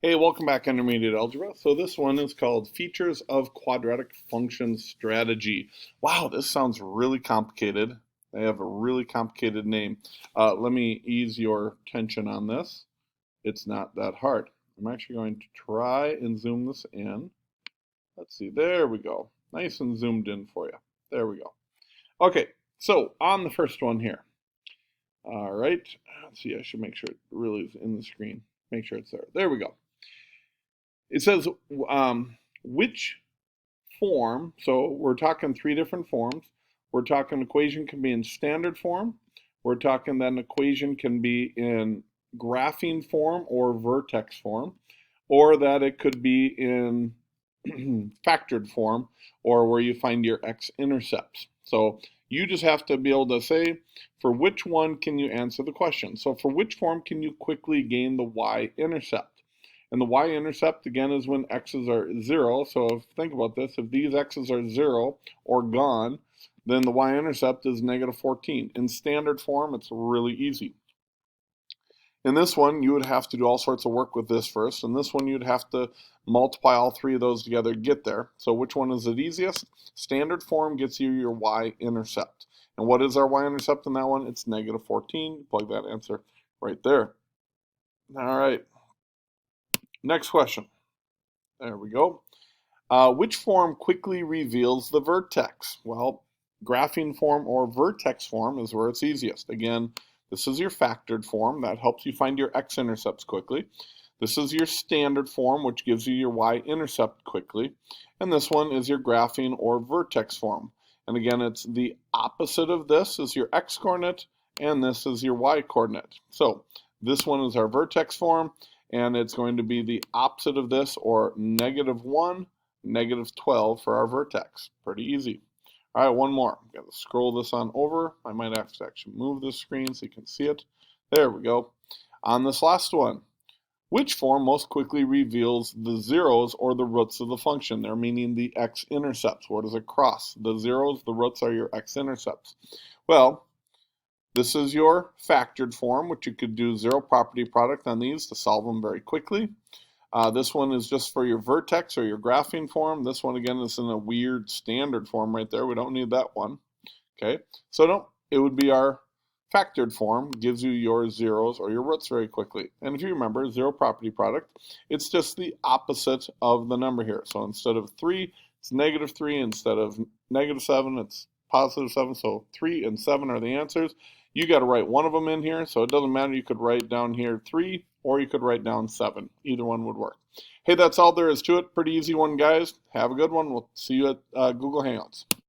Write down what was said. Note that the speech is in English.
Hey, welcome back, Intermediate Algebra. So this one is called Features of Quadratic Function Strategy. Wow, this sounds really complicated. They have a really complicated name. Let me ease your tension on this. It's not that hard. I'm actually going to try and zoom this in. Let's see, there we go. Nice and zoomed in for you. There we go. Okay, so on the first one here. All right, let's see, I should make sure it really is in the screen. Make sure it's there. There we go. It says which form, so we're talking three different forms. We're talking equation can be in standard form. We're talking that an equation can be in graphing form or vertex form, or that it could be in factored form, or where you find your x-intercepts. So you just have to be able to say, for which one can you answer the question? So for which form can you quickly gain the y-intercept? And the y-intercept, again, is when x's are 0. So think about this. If these x's are 0 or gone, then the y-intercept is negative 14. In standard form, it's really easy. In this one, you would have to do all sorts of work with this first. In this one, you'd have to multiply all three of those together to get there. So which one is the easiest? Standard form gets you your y-intercept. And what is our y-intercept in that one? It's negative 14. Plug that answer right there. All right. Next question. There we go. Which form quickly reveals the vertex? Well, graphing form or vertex form is where it's easiest. Again, this is your factored form. That helps you find your x-intercepts quickly. This is your standard form, which gives you your y-intercept quickly. And this one is your graphing or vertex form. And again, it's the opposite of this is your x-coordinate, and this is your y-coordinate. So this one is our vertex form, and it's going to be the opposite of this, or negative 1, negative 12 for our vertex. Pretty easy. All right, one more. I'm going to scroll this on over. I might have to actually move this screen so you can see it. There we go. On this last one, which form most quickly reveals the zeros or the roots of the function? They're meaning the x-intercepts. What does it cross? The zeros, the roots are your x-intercepts. Well, this is your factored form, which you could do zero property product on these to solve them very quickly. This one is just for your vertex or your graphing form. This one, again, is in a weird standard form right there. We don't need that one. Okay, so it would be our factored form, gives you your zeros or your roots very quickly. And if you remember, zero property product, it's just the opposite of the number here. So instead of 3, it's negative 3. Instead of negative 7, it's positive 7. So 3 and 7 are the answers. You got to write one of them in here, so it doesn't matter. You could write down here 3, or you could write down 7. Either one would work. Hey, that's all there is to it. Pretty easy one, guys. Have a good one. We'll see you at Google Hangouts.